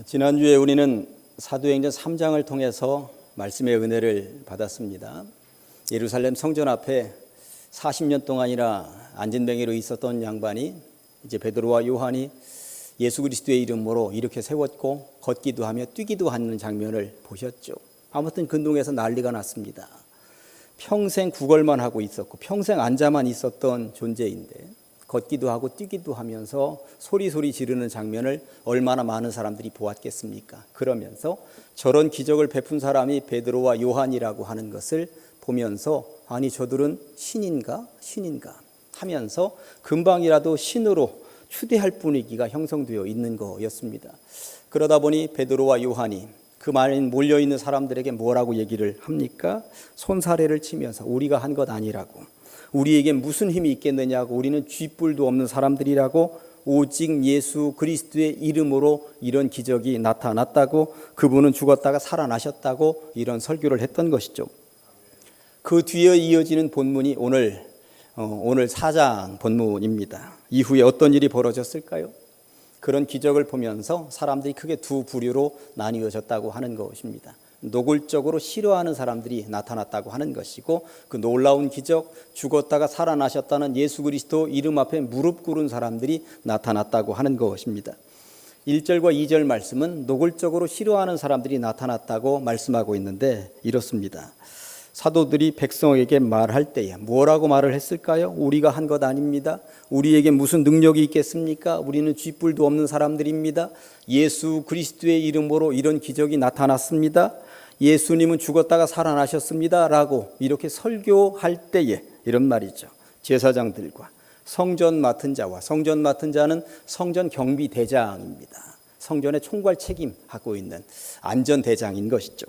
지난주에 우리는 사도행전 3장을 통해서 말씀의 은혜를 받았습니다. 예루살렘 성전 앞에 40년 동안이나 안진뱅이로 있었던 양반이 이제 베드로와 요한이 예수 그리스도의 이름으로 이렇게 세웠고 걷기도 하며 뛰기도 하는 장면을 보셨죠. 아무튼 근동에서 난리가 났습니다. 평생 구걸만 하고 있었고 평생 앉아만 있었던 존재인데 걷기도 하고 뛰기도 하면서 소리 지르는 장면을 얼마나 많은 사람들이 보았겠습니까? 그러면서 저런 기적을 베푼 사람이 베드로와 요한이라고 하는 것을 보면서 아니 저들은 신인가 하면서 금방이라도 신으로 추대할 분위기가 형성되어 있는 거였습니다. 그러다 보니 베드로와 요한이 그 말에 몰려있는 사람들에게 뭐라고 얘기를 합니까? 손사래를 치면서 우리가 한 것 아니라고, 우리에게 무슨 힘이 있겠느냐고, 우리는 쥐뿔도 없는 사람들이라고, 오직 예수 그리스도의 이름으로 이런 기적이 나타났다고, 그분은 죽었다가 살아나셨다고 이런 설교를 했던 것이죠. 그 뒤에 이어지는 본문이 오늘 4장 본문입니다. 이후에 어떤 일이 벌어졌을까요? 그런 기적을 보면서 사람들이 크게 두 부류로 나뉘어졌다고 하는 것입니다. 노골적으로 싫어하는 사람들이 나타났다고 하는 것이고, 그 놀라운 기적, 죽었다가 살아나셨다는 예수 그리스도 이름 앞에 무릎 꿇은 사람들이 나타났다고 하는 것입니다. 1절과 2절 말씀은 노골적으로 싫어하는 사람들이 나타났다고 말씀하고 있는데 이렇습니다. 사도들이 백성에게 말할 때에 뭐라고 말을 했을까요? 우리가 한 것 아닙니다. 우리에게 무슨 능력이 있겠습니까? 우리는 쥐뿔도 없는 사람들입니다. 예수 그리스도의 이름으로 이런 기적이 나타났습니다. 예수님은 죽었다가 살아나셨습니다. 라고 이렇게 설교할 때에 이런 말이죠. 제사장들과 성전 맡은 자와, 성전 맡은 자는 성전 경비대장입니다. 성전의 총괄 책임하고 있는 안전대장인 것이죠.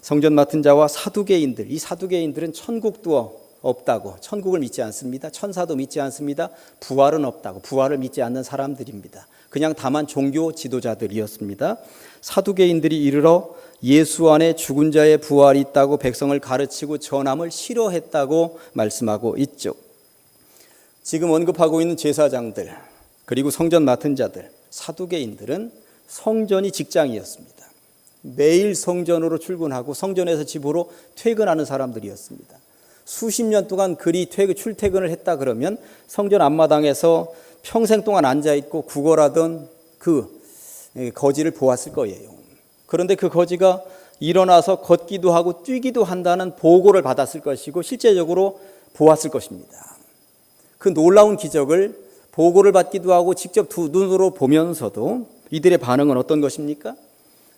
성전 맡은 자와 사두개인들, 이 사두개인들은 천국도 없다고, 천국을 믿지 않습니다. 천사도 믿지 않습니다. 부활은 없다고, 부활을 믿지 않는 사람들입니다. 그냥 다만 종교 지도자들이었습니다. 사두개인들이 이르러 예수 안에 죽은 자의 부활이 있다고 백성을 가르치고 전함을 싫어했다고 말씀하고 있죠. 지금 언급하고 있는 제사장들, 그리고 성전 맡은 자들, 사두개인들은 성전이 직장이었습니다. 매일 성전으로 출근하고 성전에서 집으로 퇴근하는 사람들이었습니다. 수십 년 동안 그리 출퇴근을 했다 그러면 성전 앞마당에서 평생 동안 앉아있고 구걸하던 그 거지를 보았을 거예요. 그런데 그 거지가 일어나서 걷기도 하고 뛰기도 한다는 보고를 받았을 것이고 실제적으로 보았을 것입니다. 그 놀라운 기적을 보고를 받기도 하고 직접 두 눈으로 보면서도 이들의 반응은 어떤 것입니까?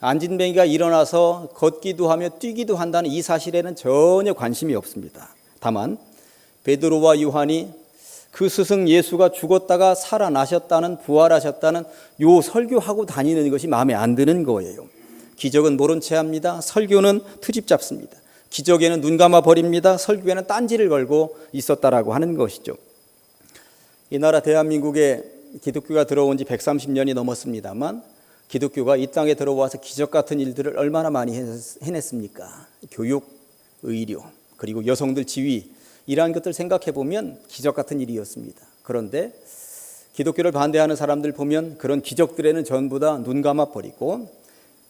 안진뱅이가 일어나서 걷기도 하며 뛰기도 한다는 이 사실에는 전혀 관심이 없습니다. 다만 베드로와 요한이 그 스승 예수가 죽었다가 살아나셨다는, 부활하셨다는 요 설교하고 다니는 것이 마음에 안 드는 거예요. 기적은 모른 채 합니다. 설교는 트집 잡습니다. 기적에는 눈 감아 버립니다. 설교에는 딴지를 걸고 있었다라고 하는 것이죠. 이 나라 대한민국에 기독교가 들어온 지 130년이 넘었습니다만 기독교가 이 땅에 들어와서 기적 같은 일들을 얼마나 많이 해냈습니까? 교육, 의료, 그리고 여성들 지위, 이러한 것들 생각해 보면 기적 같은 일이었습니다. 그런데 기독교를 반대하는 사람들 보면 그런 기적들에는 전부 다 눈 감아버리고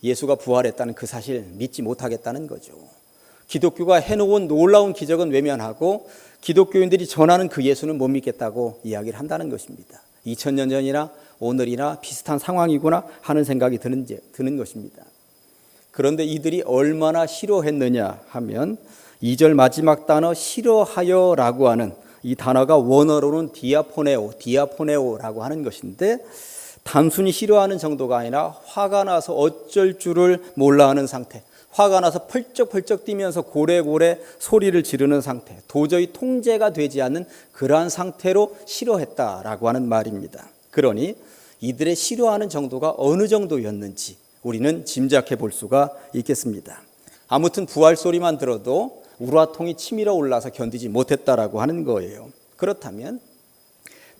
예수가 부활했다는 그 사실 믿지 못하겠다는 거죠. 기독교가 해놓은 놀라운 기적은 외면하고 기독교인들이 전하는 그 예수는 못 믿겠다고 이야기를 한다는 것입니다. 2000년 전이나 오늘이나 비슷한 상황이구나 하는 생각이 드는 것입니다. 그런데 이들이 얼마나 싫어했느냐 하면 2절 마지막 단어 싫어하여라고 하는 이 단어가 원어로는 디아포네오라고 하는 것인데 단순히 싫어하는 정도가 아니라 화가 나서 어쩔 줄을 몰라 하는 상태, 화가 나서 펄쩍펄쩍 뛰면서 고래고래 소리를 지르는 상태, 도저히 통제가 되지 않는 그러한 상태로 싫어했다라고 하는 말입니다. 그러니 이들의 싫어하는 정도가 어느 정도였는지 우리는 짐작해 볼 수가 있겠습니다. 아무튼 부활 소리만 들어도 우라통이 치밀어 올라서 견디지 못했다라고 하는 거예요. 그렇다면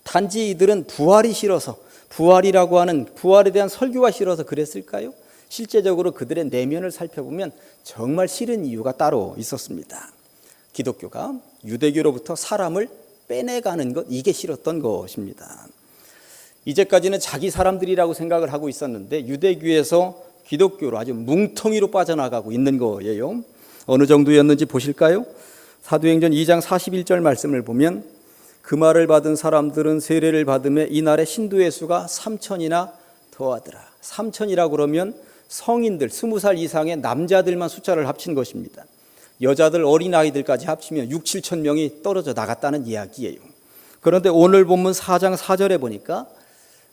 단지 이들은 부활이 싫어서, 부활이라고 하는 부활에 대한 설교가 싫어서 그랬을까요? 실제적으로 그들의 내면을 살펴보면 정말 싫은 이유가 따로 있었습니다. 기독교가 유대교로부터 사람을 빼내가는 것, 이게 싫었던 것입니다. 이제까지는 자기 사람들이라고 생각을 하고 있었는데 유대교에서 기독교로 아주 뭉텅이로 빠져나가고 있는 거예요. 어느 정도였는지 보실까요? 사도행전 2장 41절 말씀을 보면 그 말을 받은 사람들은 세례를 받음에 이날에 신도의 수가 3천이나 더하더라. 3천이라고 그러면 성인들 20살 이상의 남자들만 숫자를 합친 것입니다. 여자들 어린아이들까지 합치면 6, 7천 명이 떨어져 나갔다는 이야기예요. 그런데 오늘 본문 4장 4절에 보니까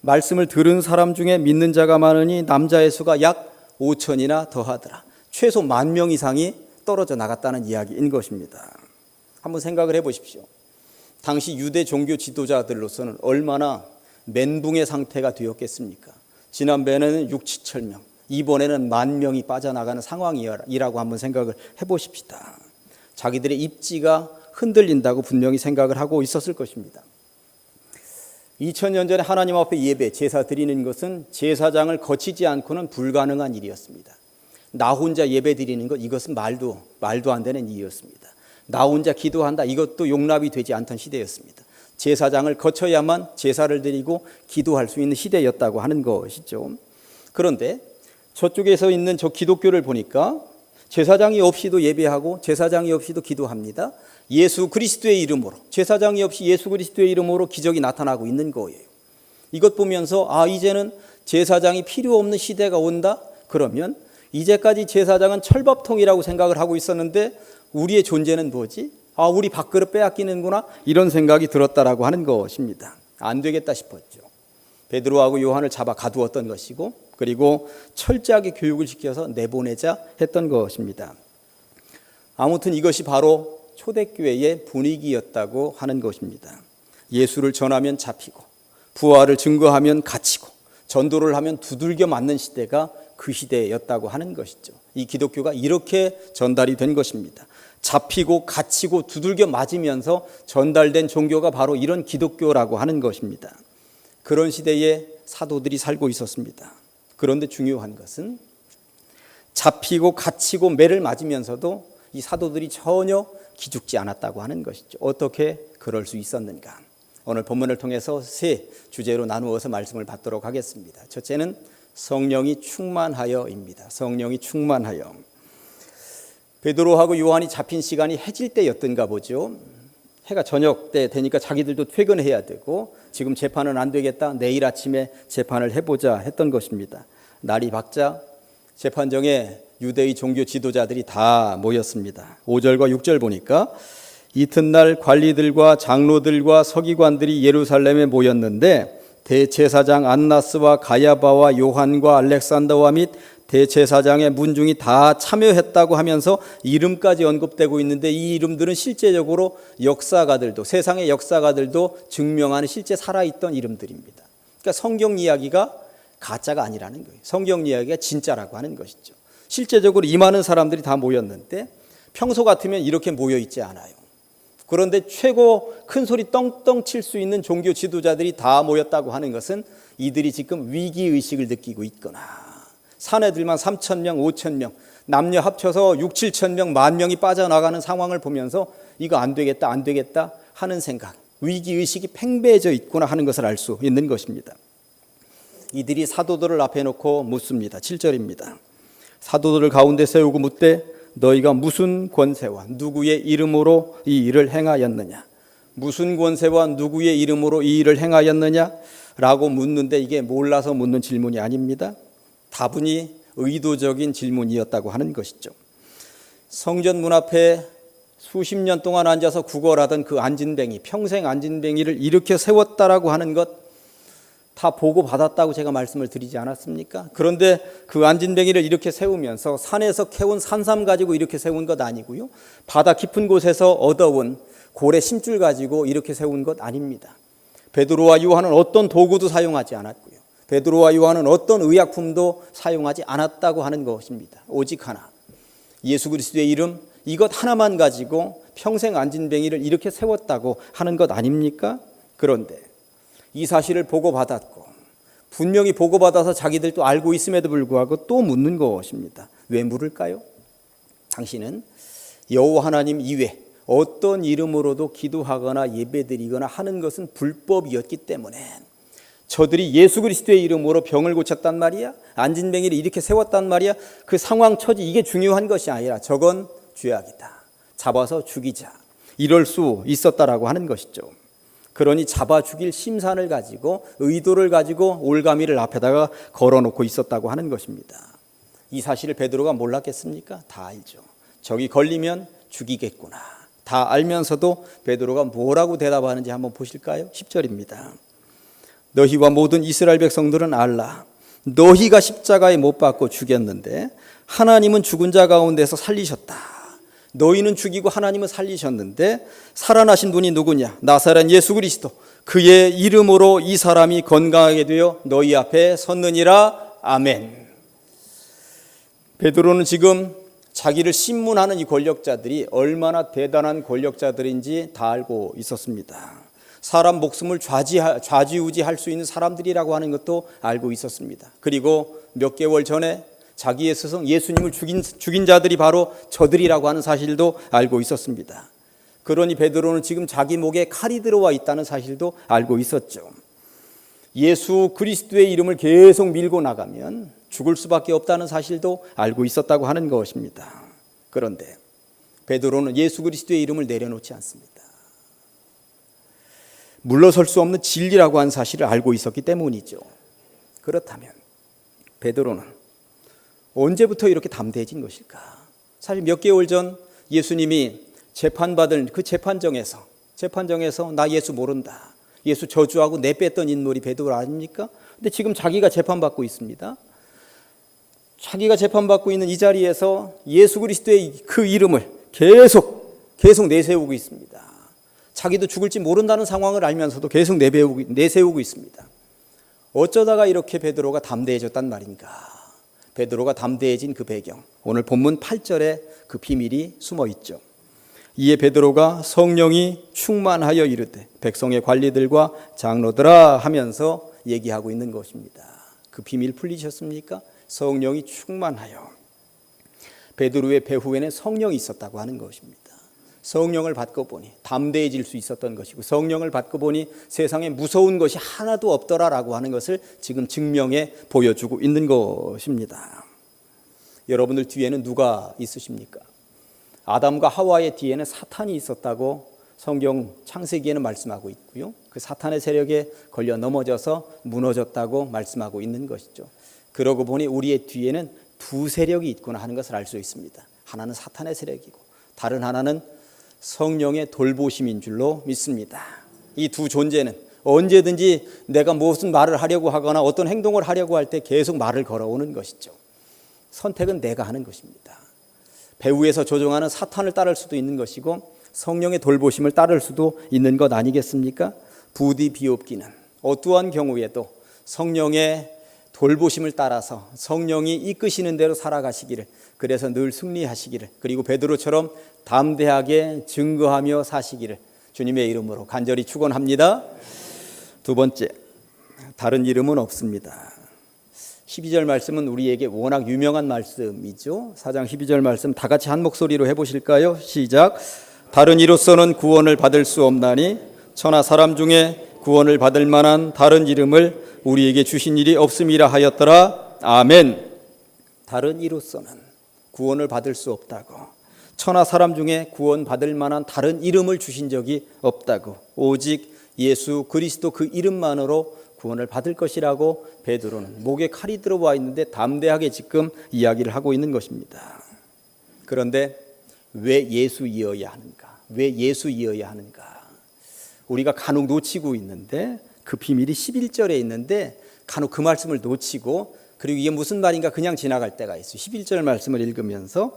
말씀을 들은 사람 중에 믿는 자가 많으니 남자의 수가 약 5천이나 더하더라. 최소 10,000명 이상이 떨어져 나갔다는 이야기인 것입니다. 한번 생각을 해보십시오. 당시 유대 종교 지도자들로서는 얼마나 멘붕의 상태가 되었겠습니까? 지난번에는 6, 7천 명, 이번에는 10,000명이 빠져나가는 상황이라고 한번 생각을 해보십시다. 자기들의 입지가 흔들린다고 분명히 생각을 하고 있었을 것입니다. 2000년 전에 하나님 앞에 예배, 제사 드리는 것은 제사장을 거치지 않고는 불가능한 일이었습니다. 나 혼자 예배 드리는 것, 이것은 말도 안 되는 일이었습니다. 나 혼자 기도한다, 이것도 용납이 되지 않던 시대였습니다. 제사장을 거쳐야만 제사를 드리고 기도할 수 있는 시대였다고 하는 것이죠. 그런데 저쪽에서 있는 저 기독교를 보니까 제사장이 없이도 예배하고 제사장이 없이도 기도합니다. 예수 그리스도의 이름으로, 제사장이 없이 예수 그리스도의 이름으로 기적이 나타나고 있는 거예요. 이것 보면서 이제는 제사장이 필요 없는 시대가 온다? 그러면 이제까지 제사장은 철밥통이라고 생각을 하고 있었는데 우리의 존재는 뭐지? 우리 밥그릇 빼앗기는구나? 이런 생각이 들었다라고 하는 것입니다. 안 되겠다 싶었죠. 베드로하고 요한을 잡아 가두었던 것이고, 그리고 철저하게 교육을 시켜서 내보내자 했던 것입니다. 아무튼 이것이 바로 초대교회의 분위기였다고 하는 것입니다. 예수를 전하면 잡히고, 부활을 증거하면 갇히고, 전도를 하면 두들겨 맞는 시대가 그 시대였다고 하는 것이죠. 이 기독교가 이렇게 전달이 된 것입니다. 잡히고 갇히고 두들겨 맞으면서 전달된 종교가 바로 이런 기독교라고 하는 것입니다. 그런 시대에 사도들이 살고 있었습니다. 그런데 중요한 것은 잡히고 갇히고 매를 맞으면서도 이 사도들이 전혀 기죽지 않았다고 하는 것이죠. 어떻게 그럴 수 있었는가? 오늘 본문을 통해서 세 주제로 나누어서 말씀을 받도록 하겠습니다. 첫째는 성령이 충만하여입니다. 성령이 충만하여. 베드로하고 요한이 잡힌 시간이 해질 때였던가 보죠. 해가 저녁 때 되니까 자기들도 퇴근해야 되고, 지금 재판은 안 되겠다, 내일 아침에 재판을 해보자 했던 것입니다. 날이 밝자 재판정에 유대의 종교 지도자들이 다 모였습니다. 5절과 6절 보니까 이튿날 관리들과 장로들과 서기관들이 예루살렘에 모였는데 대제사장 안나스와 가야바와 요한과 알렉산더와 및 대제사장의 문중이 다 참여했다고 하면서 이름까지 언급되고 있는데, 이 이름들은 실제적으로 역사가들도, 세상의 역사가들도 증명하는 실제 살아있던 이름들입니다. 그러니까 성경 이야기가 가짜가 아니라는 거예요. 성경 이야기가 진짜라고 하는 것이죠. 실제적으로 이 많은 사람들이 다 모였는데 평소 같으면 이렇게 모여있지 않아요. 그런데 최고 큰 소리 떵떵 칠 수 있는 종교 지도자들이 다 모였다고 하는 것은 이들이 지금 위기의식을 느끼고 있거나, 사내들만 3,000명, 5,000명, 남녀 합쳐서 6, 7,000명, 10,000명이 빠져나가는 상황을 보면서 이거 안 되겠다 하는 생각, 위기의식이 팽배해져 있구나 하는 것을 알 수 있는 것입니다. 이들이 사도들을 앞에 놓고 묻습니다. 7절입니다. 사도들을 가운데 세우고 묻되 너희가 무슨 권세와 누구의 이름으로 이 일을 행하였느냐? 무슨 권세와 누구의 이름으로 이 일을 행하였느냐? 라고 묻는데 이게 몰라서 묻는 질문이 아닙니다. 다분히 의도적인 질문이었다고 하는 것이죠. 성전 문 앞에 수십 년 동안 앉아서 구걸하던 그 안진뱅이, 평생 안진뱅이를 이렇게 세웠다라고 하는 것 다 보고 받았다고 제가 말씀을 드리지 않았습니까? 그런데 그 안진뱅이를 이렇게 세우면서 산에서 캐온 산삼 가지고 이렇게 세운 것 아니고요, 바다 깊은 곳에서 얻어온 고래 심줄 가지고 이렇게 세운 것 아닙니다. 베드로와 요한은 어떤 도구도 사용하지 않았고요, 베드로와 요한은 어떤 의약품도 사용하지 않았다고 하는 것입니다. 오직 하나, 예수 그리스도의 이름, 이것 하나만 가지고 평생 안진뱅이를 이렇게 세웠다고 하는 것 아닙니까? 그런데 이 사실을 보고받았고 분명히 보고받아서 자기들도 알고 있음에도 불구하고 또 묻는 것입니다. 왜 물을까요? 당신은 여호와 하나님 이외 어떤 이름으로도 기도하거나 예배드리거나 하는 것은 불법이었기 때문에 저들이 예수 그리스도의 이름으로 병을 고쳤단 말이야. 안진뱅이를 이렇게 세웠단 말이야. 그 상황 처지 이게 중요한 것이 아니라 저건 죄악이다. 잡아서 죽이자. 이럴 수 있었다라고 하는 것이죠. 그러니 잡아 죽일 심산을 가지고 의도를 가지고 올가미를 앞에다가 걸어놓고 있었다고 하는 것입니다. 이 사실을 베드로가 몰랐겠습니까? 다 알죠. 저기 걸리면 죽이겠구나. 다 알면서도 베드로가 뭐라고 대답하는지 한번 보실까요? 10절입니다. 너희와 모든 이스라엘 백성들은 알라. 너희가 십자가에 못 박고 죽였는데 하나님은 죽은 자 가운데서 살리셨다. 너희는 죽이고 하나님은 살리셨는데 살아나신 분이 누구냐? 나사렛 예수 그리스도. 그의 이름으로 이 사람이 건강하게 되어 너희 앞에 섰느니라. 아멘. 베드로는 지금 자기를 신문하는 이 권력자들이 얼마나 대단한 권력자들인지 다 알고 있었습니다. 사람 목숨을 좌지우지할 수 있는 사람들이라고 하는 것도 알고 있었습니다. 그리고 몇 개월 전에 자기의 스승 예수님을 죽인 자들이 바로 저들이라고 하는 사실도 알고 있었습니다. 그러니 베드로는 지금 자기 목에 칼이 들어와 있다는 사실도 알고 있었죠. 예수 그리스도의 이름을 계속 밀고 나가면 죽을 수밖에 없다는 사실도 알고 있었다고 하는 것입니다. 그런데 베드로는 예수 그리스도의 이름을 내려놓지 않습니다. 물러설 수 없는 진리라고 하는 사실을 알고 있었기 때문이죠. 그렇다면 베드로는 언제부터 이렇게 담대해진 것일까? 사실 몇 개월 전 예수님이 재판받을 그 재판정에서 나 예수 모른다. 예수 저주하고 내뺐던 인물이 베드로 아닙니까? 근데 지금 자기가 재판받고 있습니다. 자기가 재판받고 있는 이 자리에서 예수 그리스도의 그 이름을 계속 내세우고 있습니다. 자기도 죽을지 모른다는 상황을 알면서도 계속 내세우고 있습니다. 어쩌다가 이렇게 베드로가 담대해졌단 말인가? 베드로가 담대해진 그 배경, 오늘 본문 8절에 그 비밀이 숨어 있죠. 이에 베드로가 성령이 충만하여 이르되 백성의 관리들과 장로들아 하면서 얘기하고 있는 것입니다. 그 비밀 풀리셨습니까? 성령이 충만하여. 베드로의 배후에는 성령이 있었다고 하는 것입니다. 성령을 받고 보니 담대해질 수 있었던 것이고 성령을 받고 보니 세상에 무서운 것이 하나도 없더라라고 하는 것을 지금 증명해 보여주고 있는 것입니다. 여러분들 뒤에는 누가 있으십니까? 아담과 하와의 뒤에는 사탄이 있었다고 성경 창세기에는 말씀하고 있고요. 그 사탄의 세력에 걸려 넘어져서 무너졌다고 말씀하고 있는 것이죠. 그러고 보니 우리의 뒤에는 두 세력이 있구나 하는 것을 알 수 있습니다. 하나는 사탄의 세력이고 다른 하나는 성령의 돌보심인 줄로 믿습니다. 이 두 존재는 언제든지 내가 무슨 말을 하려고 하거나 어떤 행동을 하려고 할 때 계속 말을 걸어오는 것이죠. 선택은 내가 하는 것입니다. 배후에서 조종하는 사탄을 따를 수도 있는 것이고 성령의 돌보심을 따를 수도 있는 것 아니겠습니까? 부디 비옵기는 어떠한 경우에도 성령의 돌보심을 따라서 성령이 이끄시는 대로 살아가시기를, 그래서 늘 승리하시기를, 그리고 베드로처럼 담대하게 증거하며 사시기를 주님의 이름으로 간절히 축원합니다. 두 번째, 다른 이름은 없습니다. 12절 말씀은 우리에게 워낙 유명한 말씀이죠. 4장 12절 말씀 다 같이 한 목소리로 해보실까요? 시작. 다른 이로서는 구원을 받을 수 없나니 천하 사람 중에 구원을 받을 만한 다른 이름을 우리에게 주신 일이 없음이라 하였더라. 아멘. 다른 이로서는 구원을 받을 수 없다고, 천하 사람 중에 구원받을 만한 다른 이름을 주신 적이 없다고, 오직 예수 그리스도 그 이름만으로 구원을 받을 것이라고 베드로는 목에 칼이 들어와 있는데 담대하게 지금 이야기를 하고 있는 것입니다. 그런데 왜 예수이어야 하는가? 왜 예수이어야 하는가? 우리가 간혹 놓치고 있는데 그 비밀이 11절에 있는데 간혹 그 말씀을 놓치고, 그리고 이게 무슨 말인가 그냥 지나갈 때가 있어요. 11절 말씀을 읽으면서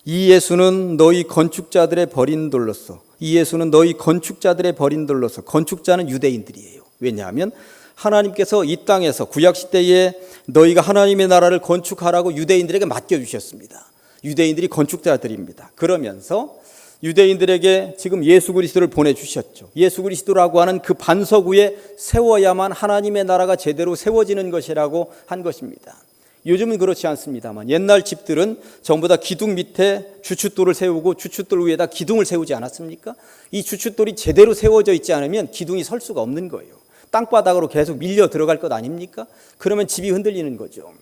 이 예수는 너희 건축자들의 버린 돌로서, 이 예수는 너희 건축자들의 버린 돌로서. 건축자는 유대인들이에요. 왜냐하면 하나님께서 이 땅에서 구약시대에 너희가 하나님의 나라를 건축하라고 유대인들에게 맡겨주셨습니다. 유대인들이 건축자들입니다. 그러면서 유대인들에게 지금 예수 그리스도를 보내주셨죠. 예수 그리스도라고 하는 그 반석 위에 세워야만 하나님의 나라가 제대로 세워지는 것이라고 한 것입니다. 요즘은 그렇지 않습니다만 옛날 집들은 전부 다 기둥 밑에 주춧돌을 세우고 주춧돌 위에다 기둥을 세우지 않았습니까? 이 주춧돌이 제대로 세워져 있지 않으면 기둥이 설 수가 없는 거예요. 땅바닥으로 계속 밀려 들어갈 것 아닙니까? 그러면 집이 흔들리는 거죠.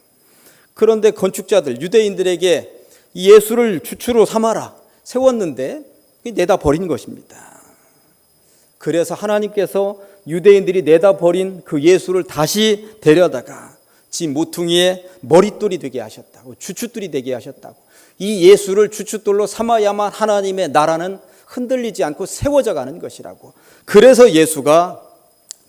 그런데 건축자들, 유대인들에게 예수를 주추로 삼아라 세웠는데 내다 버린 것입니다. 그래서 하나님께서 유대인들이 내다 버린 그 예수를 다시 데려다가 지 모퉁이에 머릿돌이 되게 하셨다고, 주춧돌이 되게 하셨다고. 이 예수를 주춧돌로 삼아야만 하나님의 나라는 흔들리지 않고 세워져 가는 것이라고. 그래서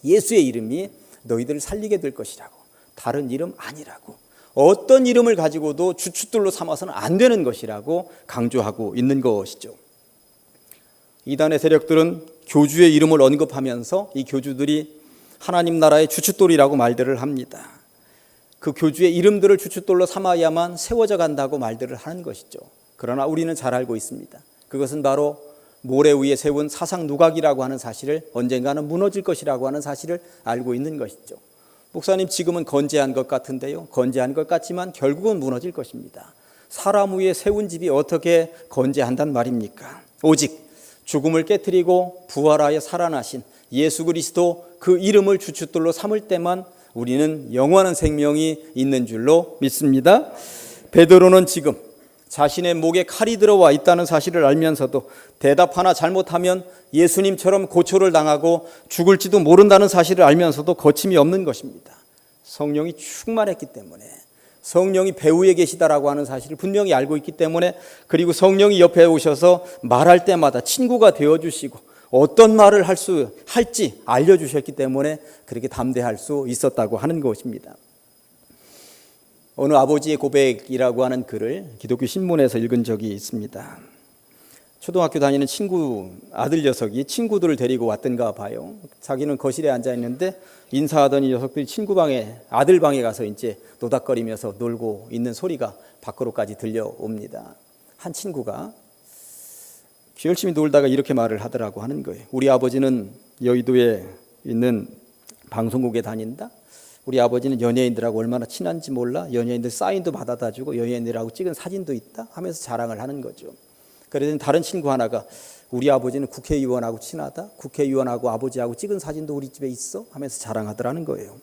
예수의 이름이 너희들을 살리게 될 것이라고. 다른 이름 아니라고. 어떤 이름을 가지고도 주춧돌로 삼아서는 안 되는 것이라고 강조하고 있는 것이죠. 이단의 세력들은 교주의 이름을 언급하면서 이 교주들이 하나님 나라의 주춧돌이라고 말들을 합니다. 그 교주의 이름들을 주춧돌로 삼아야만 세워져 간다고 말들을 하는 것이죠. 그러나 우리는 잘 알고 있습니다. 그것은 바로 모래 위에 세운 사상 누각이라고 하는 사실을, 언젠가는 무너질 것이라고 하는 사실을 알고 있는 것이죠. 목사님, 지금은 건재한 것 같은데요. 건재한 것 같지만 결국은 무너질 것입니다. 사람 위에 세운 집이 어떻게 건재한단 말입니까? 오직 죽음을 깨트리고 부활하여 살아나신 예수 그리스도 그 이름을 주춧돌로 삼을 때만 우리는 영원한 생명이 있는 줄로 믿습니다. 베드로는 지금 자신의 목에 칼이 들어와 있다는 사실을 알면서도 대답 하나 잘못하면 예수님처럼 고초를 당하고 죽을지도 모른다는 사실을 알면서도 거침이 없는 것입니다. 성령이 충만했기 때문에, 성령이 배후에 계시다라고 하는 사실을 분명히 알고 있기 때문에, 그리고 성령이 옆에 오셔서 말할 때마다 친구가 되어주시고 어떤 말을 할지 알려주셨기 때문에 그렇게 담대할 수 있었다고 하는 것입니다. 어느 아버지의 고백이라고 하는 글을 기독교 신문에서 읽은 적이 있습니다. 초등학교 다니는 아들 녀석이 친구들을 데리고 왔던가 봐요. 자기는 거실에 앉아 있는데 인사하더니 녀석들이 아들 방에 가서 이제 노닥거리면서 놀고 있는 소리가 밖으로까지 들려옵니다. 한 친구가 열심히 놀다가 이렇게 말을 하더라고 하는 거예요. 우리 아버지는 여의도에 있는 방송국에 다닌다. 우리 아버지는 연예인들하고 얼마나 친한지 몰라. 연예인들 사인도 받아다 주고 연예인들하고 찍은 사진도 있다 하면서 자랑을 하는 거죠. 그래서 다른 친구 하나가 우리 아버지는 국회의원하고 친하다. 국회의원하고 아버지하고 찍은 사진도 우리 집에 있어 하면서 자랑하더라는 거예요.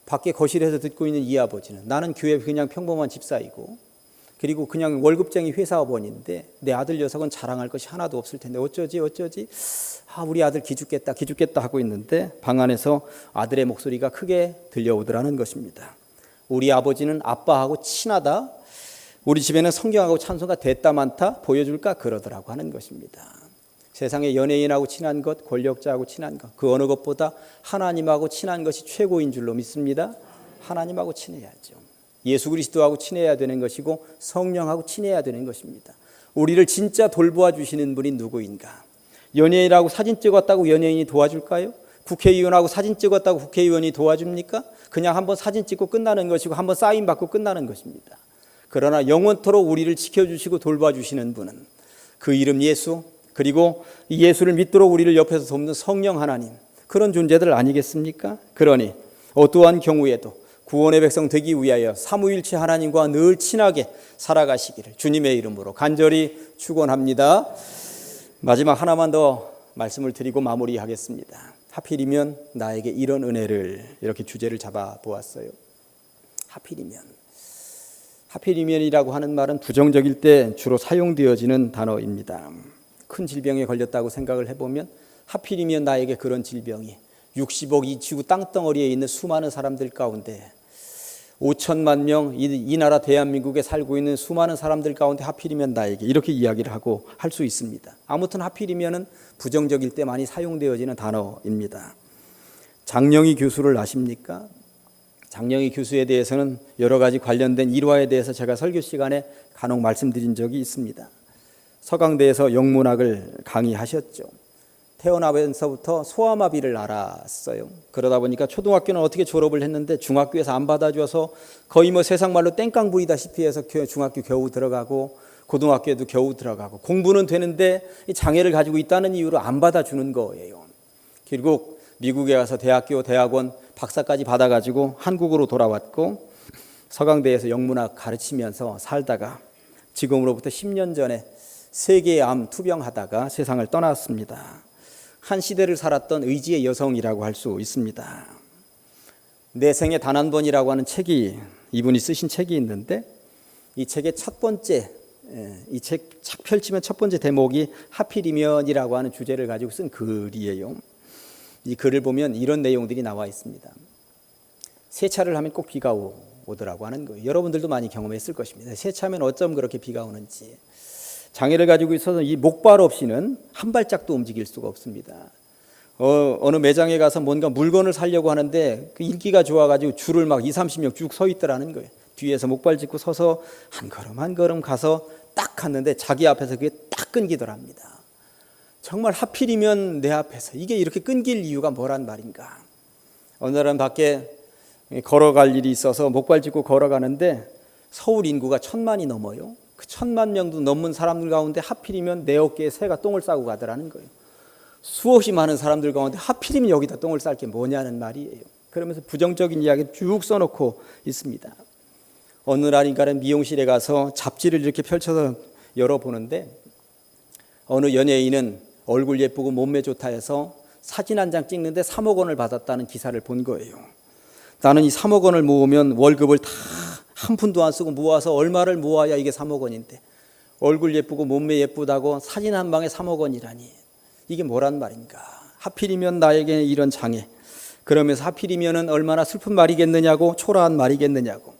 밖에 거실에서 듣고 있는 이 아버지는 나는 교회 그냥 평범한 집사이고 그리고 그냥 월급쟁이 회사원인데 내 아들 녀석은 자랑할 것이 하나도 없을 텐데 어쩌지 우리 아들 기죽겠다 하고 있는데 방 안에서 아들의 목소리가 크게 들려오더라는 것입니다. 우리 아버지는 아빠하고 친하다. 우리 집에는 성경하고 찬송가 됐다 많다 보여줄까 그러더라고 하는 것입니다. 세상에 연예인하고 친한 것, 권력자하고 친한 것, 그 어느 것보다 하나님하고 친한 것이 최고인 줄로 믿습니다. 하나님하고 친해야죠. 예수 그리스도하고 친해야 되는 것이고 성령하고 친해야 되는 것입니다. 우리를 진짜 돌보아 주시는 분이 누구인가? 연예인하고 사진 찍었다고 연예인이 도와줄까요? 국회의원하고 사진 찍었다고 국회의원이 도와줍니까? 그냥 한번 사진 찍고 끝나는 것이고 한번 사인 받고 끝나는 것입니다. 그러나 영원토록 우리를 지켜주시고 돌봐주시는 분은 그 이름 예수, 그리고 이 예수를 믿도록 우리를 옆에서 돕는 성령 하나님, 그런 존재들 아니겠습니까? 그러니 어떠한 경우에도 구원의 백성 되기 위하여 삼위일체 하나님과 늘 친하게 살아가시기를 주님의 이름으로 간절히 축원합니다. 마지막 하나만 더 말씀을 드리고 마무리하겠습니다. 하필이면 나에게 이런 은혜를, 이렇게 주제를 잡아 보았어요. 하필이면이라고 하는 말은 부정적일 때 주로 사용되어지는 단어입니다. 큰 질병에 걸렸다고 생각을 해보면 하필이면 나에게 그런 질병이 60억 이 지구 땅덩어리에 있는 수많은 사람들 가운데 5천만 명 이 나라 대한민국에 살고 있는 수많은 사람들 가운데 하필이면 나에게, 이렇게 이야기를 하고 할 수 있습니다. 아무튼 하필이면은 부정적일 때 많이 사용되어지는 단어입니다. 장영희 교수를 아십니까? 장영희 교수에 대해서는 여러 가지 관련된 일화에 대해서 제가 설교 시간에 간혹 말씀드린 적이 있습니다. 서강대에서 영문학을 강의하셨죠. 태어나면서부터 소아마비를 앓았어요. 그러다 보니까 초등학교는 어떻게 졸업을 했는데 중학교에서 안 받아줘서 거의 세상 말로 땡깡 부리다시피 해서 중학교 겨우 들어가고 고등학교에도 겨우 들어가고 공부는 되는데 장애를 가지고 있다는 이유로 안 받아주는 거예요. 결국 미국에 가서 대학원 박사까지 받아가지고 한국으로 돌아왔고 서강대에서 영문학 가르치면서 살다가 지금으로부터 10년 전에 세계의 암 투병하다가 세상을 떠났습니다. 한 시대를 살았던 의지의 여성이라고 할 수 있습니다. 내 생에 단 한 번이라고 하는 책이, 이분이 쓰신 책이 있는데, 이 책의 첫 번째, 이 책 착 펼치면 첫 번째 대목이 하필이면이라고 하는 주제를 가지고 쓴 글이에요. 이 글을 보면 이런 내용들이 나와 있습니다. 세차를 하면 꼭 비가 오더라고 하는 거예요. 여러분들도 많이 경험했을 것입니다. 세차하면 어쩜 그렇게 비가 오는지. 장애를 가지고 있어서 이 목발 없이는 한 발짝도 움직일 수가 없습니다. 어느 매장에 가서 뭔가 물건을 사려고 하는데 그 인기가 좋아가지고 줄을 막 20-30명 쭉 서 있더라는 거예요. 뒤에서 목발 짚고 서서 한 걸음 한 걸음 가서 딱 갔는데 자기 앞에서 그게 딱 끊기더랍니다. 정말 하필이면 내 앞에서 이게 이렇게 끊길 이유가 뭐란 말인가. 어느 날은 밖에 걸어갈 일이 있어서 목발 짚고 걸어가는데 서울 인구가 1,000만이 넘어요. 그 1,000만 명도 넘는 사람들 가운데 하필이면 내 어깨에 새가 똥을 싸고 가더라는 거예요. 수없이 많은 사람들 가운데 하필이면 여기다 똥을 쌀 게 뭐냐는 말이에요. 그러면서 부정적인 이야기를 쭉 써놓고 있습니다. 어느 날인가는 미용실에 가서 잡지를 이렇게 펼쳐서 열어보는데 어느 연예인은 얼굴 예쁘고 몸매 좋다 해서 사진 한 장 찍는데 3억 원을 받았다는 기사를 본 거예요. 나는 이 3억 원을 모으면 월급을 다 한 푼도 안 쓰고 모아서 얼마를 모아야 이게 3억 원인데 얼굴 예쁘고 몸매 예쁘다고 사진 한 방에 3억 원이라니 이게 뭐란 말인가. 하필이면 나에게 이런 장애. 그러면서 하필이면은 얼마나 슬픈 말이겠느냐고, 초라한 말이겠느냐고.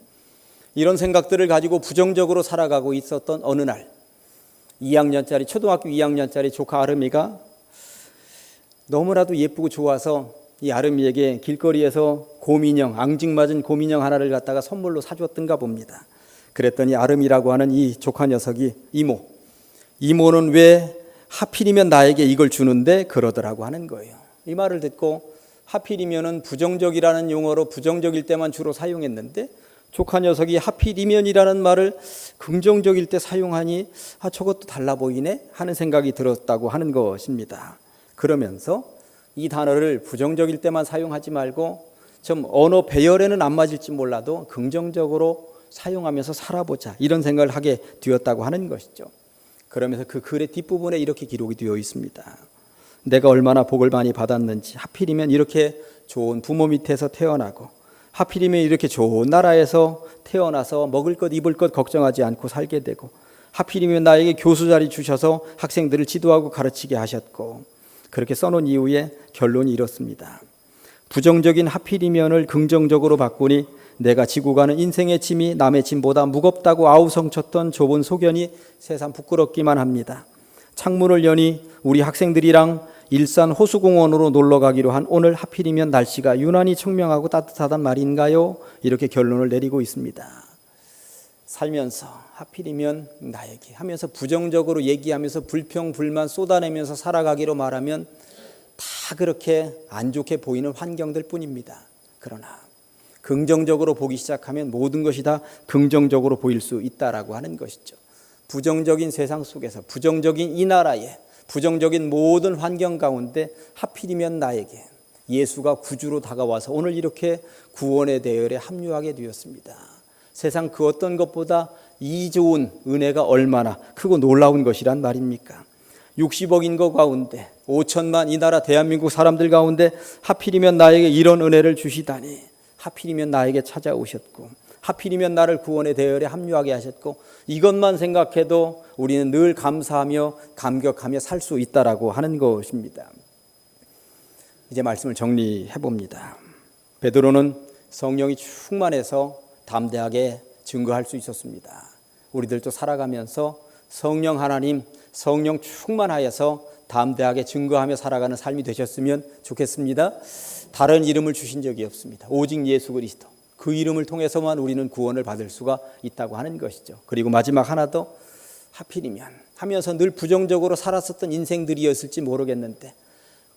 이런 생각들을 가지고 부정적으로 살아가고 있었던 어느 날 2학년짜리 초등학교 2학년짜리 조카 아름이가 너무나도 예쁘고 좋아서 이 아름이에게 길거리에서 곰인형, 앙증맞은 곰인형 하나를 갖다가 선물로 사주었던가 봅니다. 그랬더니 아름이라고 하는 이 조카 녀석이 이모는 왜 하필이면 나에게 이걸 주는데 그러더라고 하는 거예요. 이 말을 듣고 하필이면은 부정적이라는 용어로 부정적일 때만 주로 사용했는데 조카 녀석이 하필이면이라는 말을 긍정적일 때 사용하니 저것도 달라 보이네 하는 생각이 들었다고 하는 것입니다. 그러면서 이 단어를 부정적일 때만 사용하지 말고 좀 언어 배열에는 안 맞을지 몰라도 긍정적으로 사용하면서 살아보자 이런 생각을 하게 되었다고 하는 것이죠. 그러면서 그 글의 뒷부분에 이렇게 기록이 되어 있습니다. 내가 얼마나 복을 많이 받았는지, 하필이면 이렇게 좋은 부모 밑에서 태어나고 하필이면 이렇게 좋은 나라에서 태어나서 먹을 것 입을 것 걱정하지 않고 살게 되고 하필이면 나에게 교수 자리 주셔서 학생들을 지도하고 가르치게 하셨고 그렇게 써놓은 이후에 결론이 이렇습니다. 부정적인 하필이면을 긍정적으로 바꾸니 내가 지고 가는 인생의 짐이 남의 짐보다 무겁다고 아우성쳤던 좁은 소견이 새삼 부끄럽기만 합니다. 창문을 여니 우리 학생들이랑 일산 호수공원으로 놀러 가기로 한 오늘 하필이면 날씨가 유난히 청명하고 따뜻하단 말인가요? 이렇게 결론을 내리고 있습니다. 살면서 하필이면 나에게 하면서 부정적으로 얘기하면서 불평, 불만 쏟아내면서 살아가기로 말하면 다 그렇게 안 좋게 보이는 환경들 뿐입니다. 그러나 긍정적으로 보기 시작하면 모든 것이 다 긍정적으로 보일 수 있다라고 하는 것이죠. 부정적인 세상 속에서 부정적인 이 나라에 부정적인 모든 환경 가운데 하필이면 나에게 예수가 구주로 다가와서 오늘 이렇게 구원의 대열에 합류하게 되었습니다. 세상 그 어떤 것보다 이 좋은 은혜가 얼마나 크고 놀라운 것이란 말입니까? 60억 인구 가운데 5천만 이 나라 대한민국 사람들 가운데 하필이면 나에게 이런 은혜를 주시다니, 하필이면 나에게 찾아오셨고 하필이면 나를 구원의 대열에 합류하게 하셨고 이것만 생각해도 우리는 늘 감사하며 감격하며 살 수 있다라고 하는 것입니다. 이제 말씀을 정리해 봅니다. 베드로는 성령이 충만해서 담대하게 증거할 수 있었습니다. 우리들도 살아가면서 성령 하나님, 성령 충만하여서 담대하게 증거하며 살아가는 삶이 되셨으면 좋겠습니다. 다른 이름을 주신 적이 없습니다. 오직 예수 그리스도. 그 이름을 통해서만 우리는 구원을 받을 수가 있다고 하는 것이죠. 그리고 마지막 하나 더, 하필이면 하면서 늘 부정적으로 살았었던 인생들이었을지 모르겠는데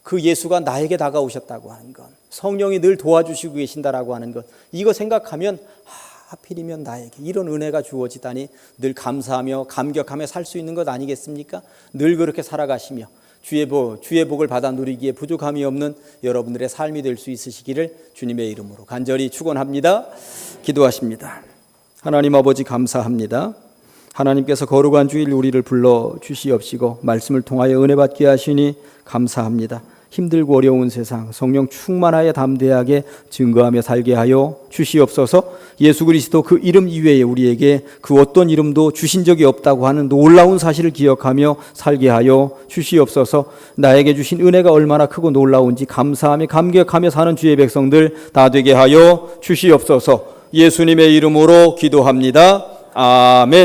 그 예수가 나에게 다가오셨다고 하는 것, 성령이 늘 도와주시고 계신다라고 하는 것, 이거 생각하면 하필이면 나에게 이런 은혜가 주어지다니 늘 감사하며 감격하며 살 수 있는 것 아니겠습니까? 늘 그렇게 살아가시며 주의 복을 받아 누리기에 부족함이 없는 여러분들의 삶이 될 수 있으시기를 주님의 이름으로 간절히 축원합니다. 기도하십니다. 하나님 아버지 감사합니다. 하나님께서 거룩한 주일 우리를 불러 주시옵시고 말씀을 통하여 은혜 받게 하시니 감사합니다. 힘들고 어려운 세상 성령 충만하여 담대하게 증거하며 살게 하여 주시옵소서. 예수 그리스도 그 이름 이외에 우리에게 그 어떤 이름도 주신 적이 없다고 하는 놀라운 사실을 기억하며 살게 하여 주시옵소서. 나에게 주신 은혜가 얼마나 크고 놀라운지 감사하며 감격하며 사는 주의 백성들 다 되게 하여 주시옵소서. 예수님의 이름으로 기도합니다. 아멘.